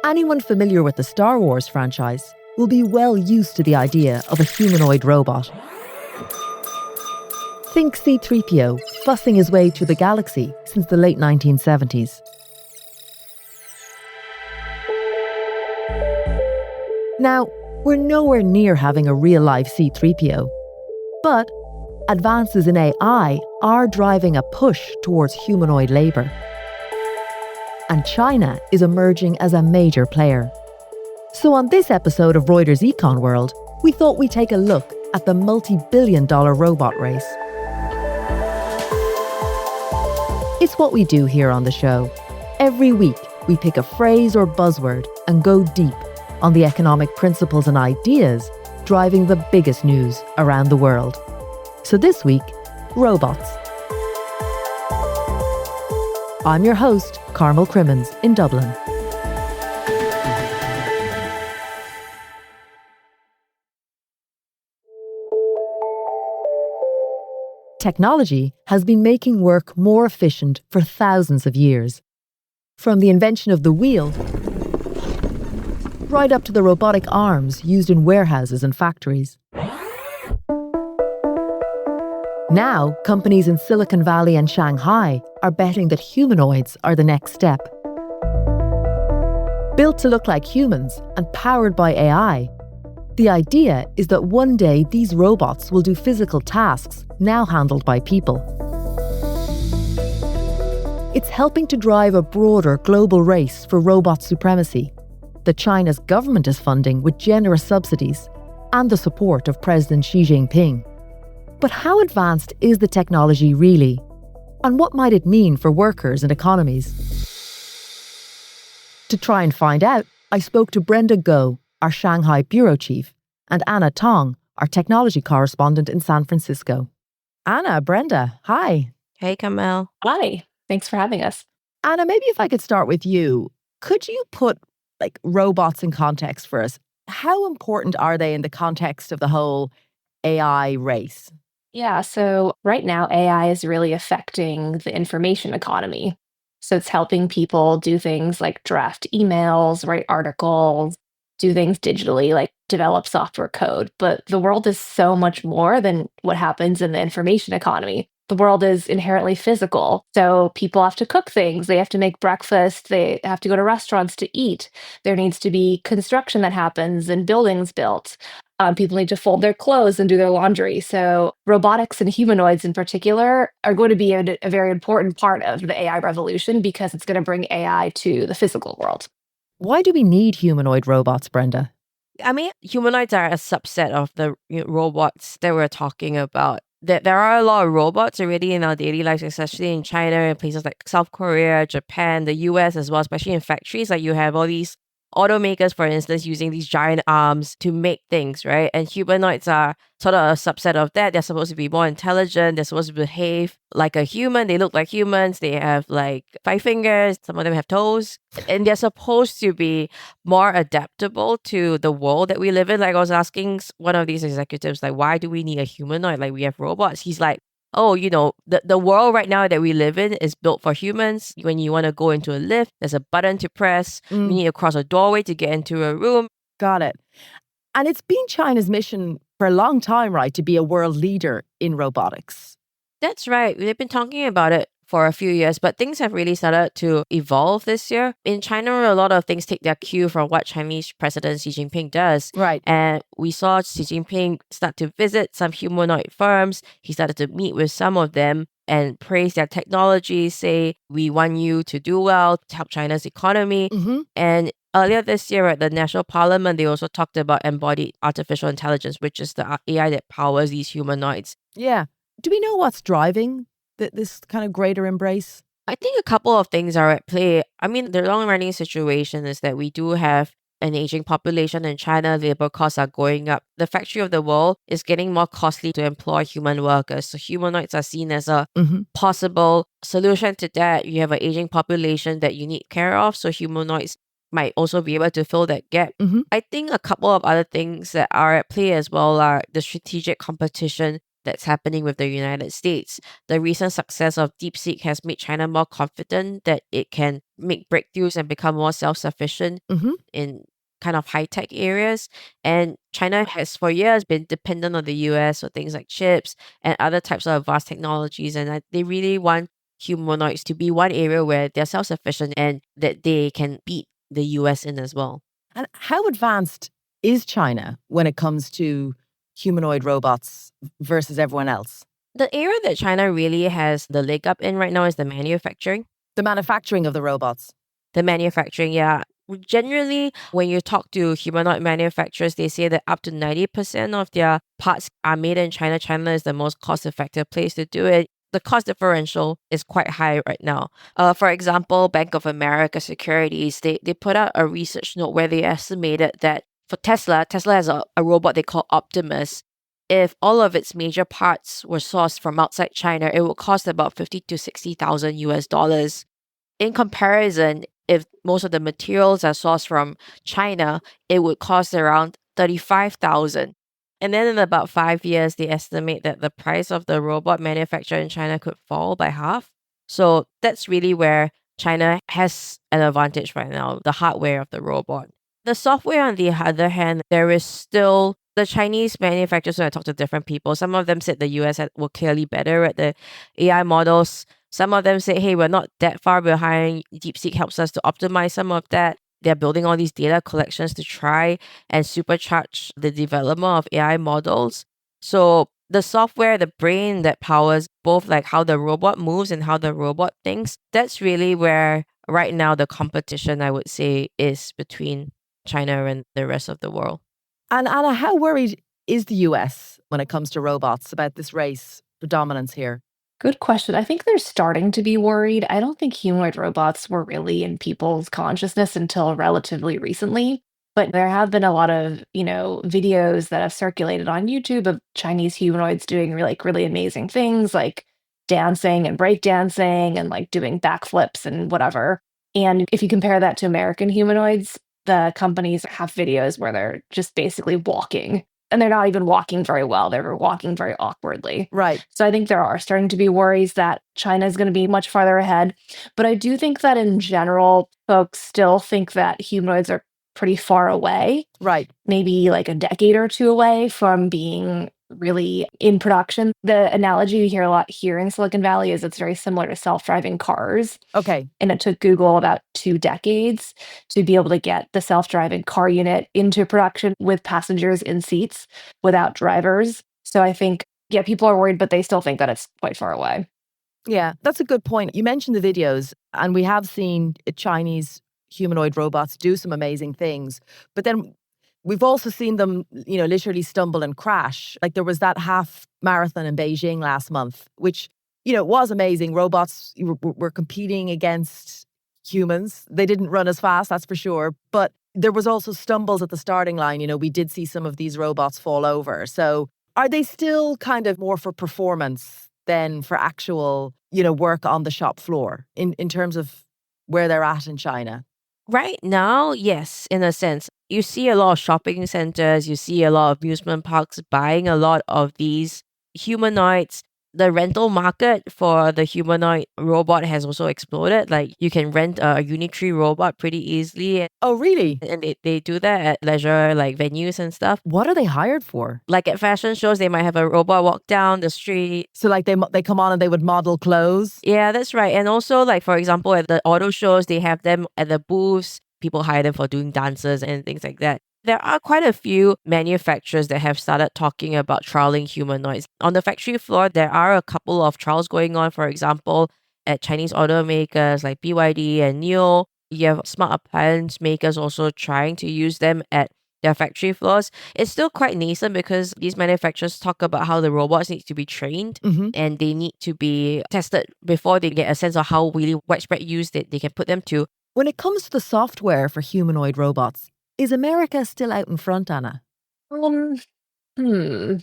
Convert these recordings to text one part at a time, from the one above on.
Anyone familiar with the Star Wars franchise will be well used to the idea of a humanoid robot. Think C-3PO fussing his way through the galaxy since the late 1970s. Now, we're nowhere near having a real-life C-3PO, but advances in AI are driving a push towards humanoid labour. And China is emerging as a major player. So on this episode of Reuters Econ World, we thought we'd take a look at the multi-billion-dollar robot race. It's what we do here on the show. Every week, we pick a phrase or buzzword and go deep on the economic principles and ideas driving the biggest news around the world. So this week, robots. I'm your host, Carmel Crimmins in Dublin. Technology has been making work more efficient for thousands of years. From the invention of the wheel, right up to the robotic arms used in warehouses and factories. Now, companies in Silicon Valley and Shanghai are betting that humanoids are the next step. Built to look like humans and powered by AI, the idea is that one day these robots will do physical tasks now handled by people. It's helping to drive a broader global race for robot supremacy that China's government is funding with generous subsidies and the support of President Xi Jinping. But how advanced is the technology really? And what might it mean for workers and economies? To try and find out, I spoke to Brenda Goh, our Shanghai bureau chief, and Anna Tong, our technology correspondent in San Francisco. Anna, Brenda, hi. Hey, Carmel. Hi, thanks for having us. Anna, maybe if I could start with you, could you put robots in context for us? How important are they in the context of the whole AI race? Yeah, so right now, AI is really affecting the information economy. So it's helping people do things like draft emails, write articles, do things digitally, like develop software code. But the world is so much more than what happens in the information economy. The world is inherently physical. So people have to cook things, they have to make breakfast, they have to go to restaurants to eat. There needs to be construction that happens and buildings built. People need to fold their clothes and do their laundry. So robotics and humanoids in particular are going to be a very important part of the AI revolution because it's going to bring AI to the physical world. Why do we need humanoid robots, Brenda? I mean, humanoids are a subset of the robots that we're talking about. There are a lot of robots already in our daily lives, especially in China and places like South Korea, Japan, the US as well, especially in factories. Like you have all these automakers, for instance, using these giant arms to make things, right? And humanoids are sort of a subset of that. They're supposed to be more intelligent. They're supposed to behave like a human. They look like humans. They have like 5 fingers. Some of them have toes. And they're supposed to be more adaptable to the world that we live in. Like I was asking one of these executives, like, why do we need a humanoid? Like we have robots. He's like, oh, the world right now that we live in is built for humans. When you want to go into a lift, there's a button to press. You need to cross a doorway to get into a room. Got it. And it's been China's mission for a long time, right, to be a world leader in robotics. That's right. They've been talking about it for a few years, but things have really started to evolve this year. In China, a lot of things take their cue from what Chinese President Xi Jinping does. Right. And we saw Xi Jinping start to visit some humanoid firms. He started to meet with some of them and praise their technology, say, we want you to do well to help China's economy. And earlier this year at the National Parliament, they also talked about embodied artificial intelligence, which is the AI that powers these humanoids. Yeah. Do we know what's driving this kind of greater embrace? I think a couple of things are at play. I mean, the long-running situation is that we do have an aging population in China. Labor costs are going up. The factory of the world is getting more costly to employ human workers. So humanoids are seen as a possible solution to that. You have an aging population that you need care of. So humanoids might also be able to fill that gap. I think a couple of other things that are at play as well are the strategic competition that's happening with the United States. The recent success of DeepSeek has made China more confident that it can make breakthroughs and become more self-sufficient in kind of high-tech areas. And China has for years been dependent on the US for things like chips and other types of advanced technologies. And they really want humanoids to be one area where they're self-sufficient and that they can beat the US in as well. And how advanced is China when it comes to humanoid robots versus everyone else? The area that China really has the leg up in right now is the manufacturing. The manufacturing of the robots. The manufacturing, yeah. Generally, when you talk to humanoid manufacturers, they say that up to 90% of their parts are made in China. China is the most cost-effective place to do it. The cost differential is quite high right now. For example, Bank of America Securities, they put out a research note where they estimated that for Tesla has a robot they call Optimus. If all of its major parts were sourced from outside China, it would cost about 50 to 60,000 US dollars. In comparison, if most of the materials are sourced from China, it would cost around 35,000. And then in about 5 years, they estimate that the price of the robot manufactured in China could fall by half. So that's really where China has an advantage right now, the hardware of the robot. The software, on the other hand, there is still the Chinese manufacturers. When I talk to different people, some of them said the US were clearly better at the AI models. Some of them say, hey, we're not that far behind. DeepSeek helps us to optimize some of that. They're building all these data collections to try and supercharge the development of AI models. So the software, the brain that powers both like how the robot moves and how the robot thinks, that's really where right now the competition, I would say, is between China and the rest of the world. And Anna, how worried is the US when it comes to robots about this race for dominance here? Good question. I think they're starting to be worried. I don't think humanoid robots were really in people's consciousness until relatively recently. But there have been a lot of, videos that have circulated on YouTube of Chinese humanoids doing really amazing things like dancing and breakdancing and like doing backflips and whatever. And if you compare that to American humanoids, the companies have videos where they're just basically walking and they're not even walking very well. They're walking very awkwardly. Right. So I think there are starting to be worries that China is going to be much farther ahead. But I do think that in general, folks still think that humanoids are pretty far away, Right. maybe like a decade or two away from being really in production. The analogy you hear a lot here in Silicon Valley is it's very similar to self-driving cars. Okay. And it took Google about 2 decades to be able to get the self-driving car unit into production with passengers in seats without drivers. So I think, yeah, people are worried, but they still think that it's quite far away. Yeah, that's a good point. You mentioned the videos, and we have seen Chinese humanoid robots do some amazing things. But then we've also seen them, literally stumble and crash. Like there was that half marathon in Beijing last month, which, was amazing. Robots were competing against humans. They didn't run as fast, that's for sure. But there was also stumbles at the starting line. We did see some of these robots fall over. So are they still kind of more for performance than for actual, work on the shop floor in terms of where they're at in China? Right now, yes, in a sense. You see a lot of shopping centers, you see a lot of amusement parks buying a lot of these humanoids. The rental market for the humanoid robot has also exploded. Like you can rent a Unitree robot pretty easily. Oh, really? And they do that at leisure like venues and stuff. What are they hired for? Like at fashion shows, they might have a robot walk down the street. So like they come on and they would model clothes? Yeah, that's right. And also like, for example, at the auto shows, they have them at the booths. People hire them for doing dances and things like that. There are quite a few manufacturers that have started talking about trialing humanoids. On the factory floor, there are a couple of trials going on. For example, at Chinese automakers like BYD and NIO, you have smart appliance makers also trying to use them at their factory floors. It's still quite nascent because these manufacturers talk about how the robots need to be trained and they need to be tested before they get a sense of how really widespread use that they can put them to. When it comes to the software for humanoid robots, is America still out in front, Anna? That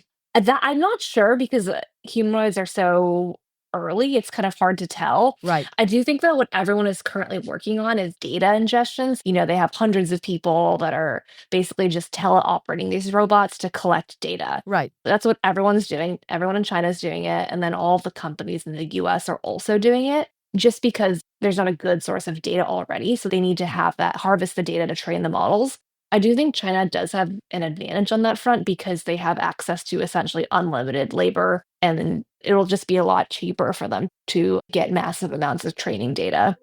I'm not sure because humanoids are so early. It's kind of hard to tell. Right. I do think that what everyone is currently working on is data ingestions. They have hundreds of people that are basically just teleoperating these robots to collect data. Right. That's what everyone's doing. Everyone in China is doing it. And then all the companies in the US are also doing it just because there's not a good source of data already. So they need to have that, harvest the data to train the models. I do think China does have an advantage on that front because they have access to essentially unlimited labor, and then it'll just be a lot cheaper for them to get massive amounts of training data.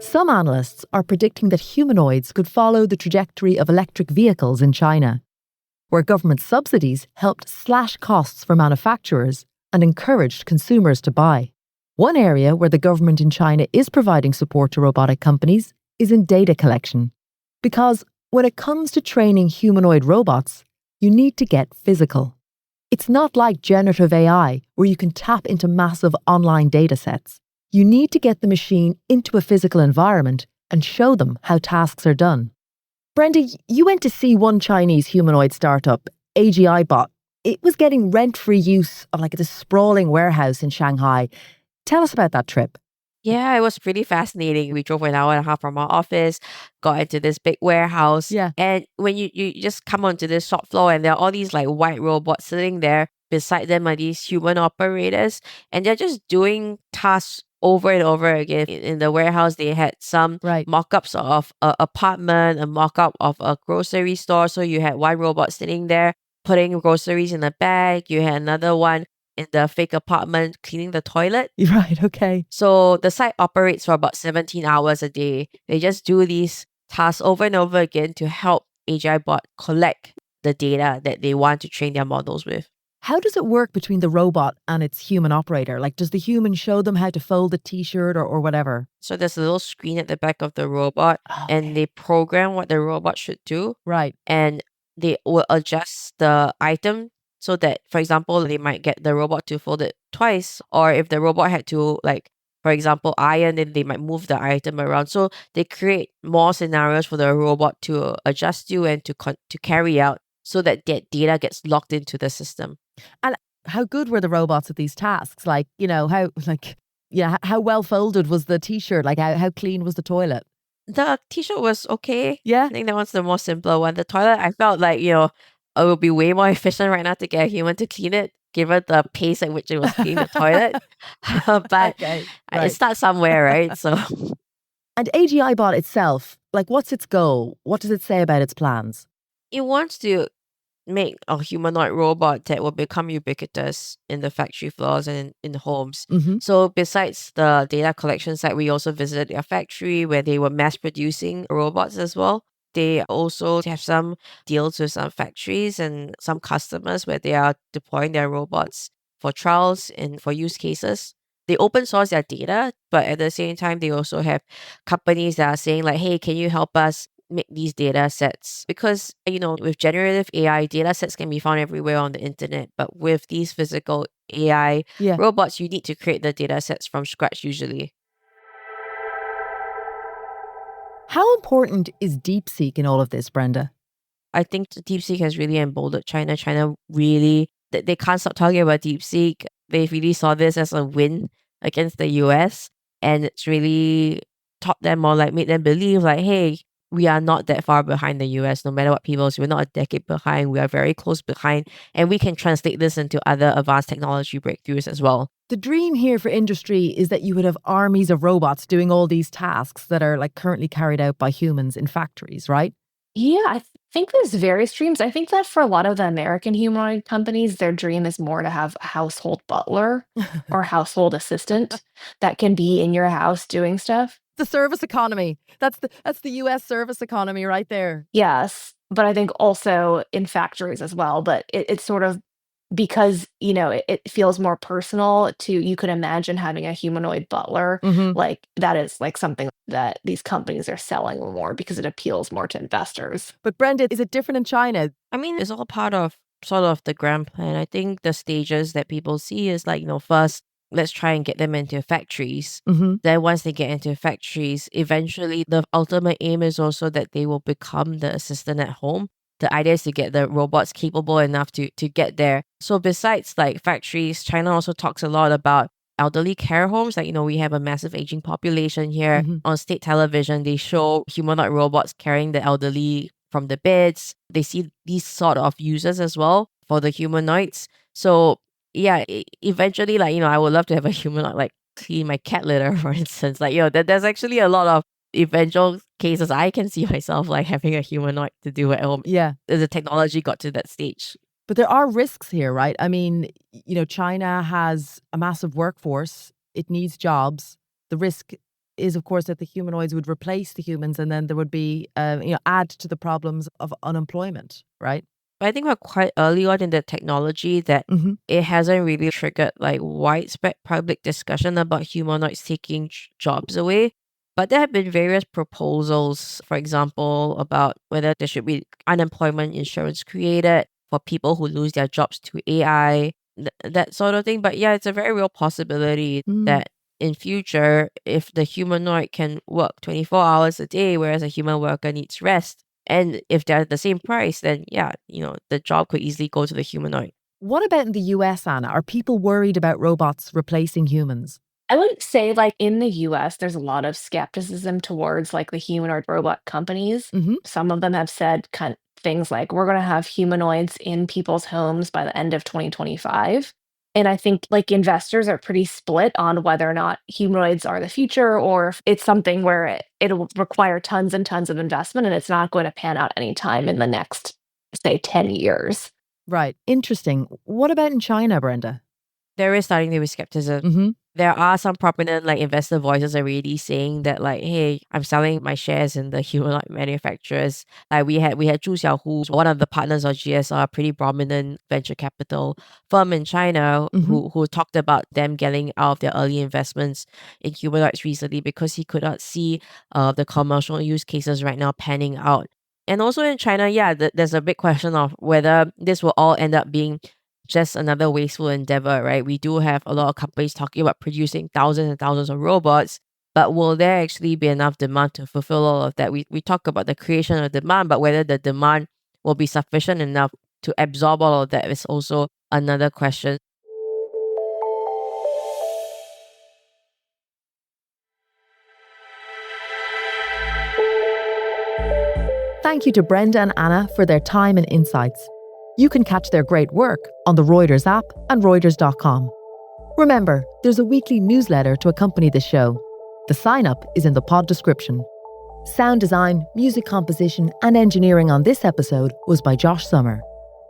Some analysts are predicting that humanoids could follow the trajectory of electric vehicles in China, where government subsidies helped slash costs for manufacturers and encouraged consumers to buy. One area where the government in China is providing support to robotic companies is in data collection. Because when it comes to training humanoid robots, you need to get physical. It's not like generative AI, where you can tap into massive online data sets. You need to get the machine into a physical environment and show them how tasks are done. Brenda, you went to see one Chinese humanoid startup, AGI Bot. It was getting rent-free use of this sprawling warehouse in Shanghai. Tell us about that trip. Yeah, it was pretty fascinating. We drove an hour and a half from our office, got into this big warehouse. Yeah. And when you just come onto this shop floor, and there are all these white robots sitting there. Beside them are these human operators, and they're just doing tasks over and over again. In the warehouse, they had some Right. mock-ups of an apartment, a mock-up of a grocery store. So you had one robot sitting there putting groceries in a bag. You had another one in the fake apartment cleaning the toilet. Right, okay. So the site operates for about 17 hours a day. They just do these tasks over and over again to help AGI Bot collect the data that they want to train their models with. How does it work between the robot and its human operator? Does the human show them how to fold a t-shirt or whatever? So there's a little screen at the back of the robot, and they program what the robot should do. Right. And they will adjust the item so that, for example, they might get the robot to fold it twice. Or if the robot had to, for example, iron, then they might move the item around. So they create more scenarios for the robot to adjust to and to carry out, so that data gets locked into the system. And how good were the robots at these tasks? How well folded was the t-shirt? How clean was the toilet? The t-shirt was okay. Yeah. I think that was the more simpler one. The toilet, I felt it would be way more efficient right now to get a human to clean it, given the pace at which it was cleaning the toilet. But Okay, it right. starts somewhere, right? So, And AGI Bot itself, what's its goal? What does it say about its plans? it wants to make a humanoid robot that will become ubiquitous in the factory floors and in homes. Mm-hmm. So besides the data collection site, we also visited their factory where they were mass producing robots as well. They also have some deals with some factories and some customers where they are deploying their robots for trials and for use cases. They open source their data, but at the same time, they also have companies that are saying hey, can you help us make these data sets? Because, with generative AI, data sets can be found everywhere on the internet. But with these physical AI robots, you need to create the data sets from scratch usually. How important is DeepSeek in all of this, Brenda? I think DeepSeek has really emboldened China. China really, they can't stop talking about DeepSeek. They really saw this as a win against the US. And it's really taught them or made them believe hey, we are not that far behind the US. No matter what people say, we're not a decade behind. We are very close behind. And we can translate this into other advanced technology breakthroughs as well. The dream here for industry is that you would have armies of robots doing all these tasks that are currently carried out by humans in factories, right? Yeah, I think there's various dreams. I think that for a lot of the American humanoid companies, their dream is more to have a household butler or household assistant that can be in your house doing stuff. The service economy. That's the US service economy right there. Yes, but I think also in factories as well. But it's sort of because, it feels more personal you could imagine having a humanoid butler. Mm-hmm. That is something that these companies are selling more because it appeals more to investors. But Brenda, is it different in China? I mean, it's all part of sort of the grand plan. I think the stages that people see is first, let's try and get them into factories. Mm-hmm. Then once they get into factories, eventually the ultimate aim is also that they will become the assistant at home. the idea is to get the robots capable enough to get there. So besides like factories, China also talks a lot about elderly care homes. Like, we have a massive aging population here. On state television, they show humanoid robots carrying the elderly from the beds. They see these sort of uses as well for the humanoids. So yeah, eventually, like, I would love to have a humanoid like clean my cat litter, for instance. Like, there's actually a lot of eventual cases I can see myself like having a humanoid to do at home. Yeah. The technology got to that stage. But there are risks here, right? I mean, China has a massive workforce. It needs jobs. The risk is, of course, that the humanoids would replace the humans, and then there would be, add to the problems of unemployment, right? But I think we're quite early on in the technology that it hasn't really triggered like widespread public discussion about humanoids taking jobs away. But there have been various proposals, for example, about whether there should be unemployment insurance created for people who lose their jobs to AI, that sort of thing. But yeah, it's a very real possibility that in future, if the humanoid can work 24 hours a day, whereas a human worker needs rest, and if they're the same price, then yeah, the job could easily go to the humanoid. What about in the US, Anna? Are people worried about robots replacing humans? I would say, like, in the US, there's a lot of skepticism towards like the humanoid robot companies. Some of them have said things like, we're going to have humanoids in people's homes by the end of 2025. And I think like investors are pretty split on whether or not humanoids are the future, or if it's something where it'll require tons and tons of investment and it's not going to pan out anytime in the next, say, 10 years. Right. Interesting. What about in China, Brenda? There is starting to be skepticism. There are some prominent like investor voices already saying that like, hey, I'm selling my shares in the humanoid manufacturers. Like we had Zhu Xiaohu, one of the partners of GSR, a pretty prominent venture capital firm in China, who talked about them getting out of their early investments in humanoids recently because he could not see the commercial use cases right now panning out. And also in China, yeah, there's a big question of whether this will all end up being just another wasteful endeavor, right? We do have a lot of companies talking about producing thousands and thousands of robots, but will there actually be enough demand to fulfill all of that? We talk about the creation of demand, but whether the demand will be sufficient enough to absorb all of that is also another question. Thank you to Brenda and Anna for their time and insights. You can catch their great work on the Reuters app and Reuters.com. Remember, there's a weekly newsletter to accompany the show. The sign-up is in the pod description. Sound design, music composition, and engineering on this episode was by Josh Summer.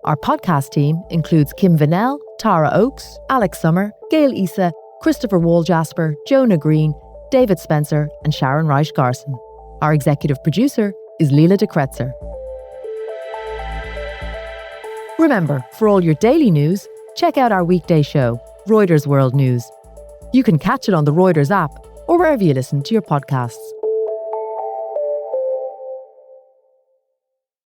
Our podcast team includes Kim Vanell, Tara Oakes, Alex Summer, Gail Issa, Christopher Walljasper, Jonah Green, David Spencer, and Sharon Reich Garson. Our executive producer is Leela de Kretzer. Remember, for all your daily news, check out our weekday show, Reuters World News. You can catch it on the Reuters app or wherever you listen to your podcasts.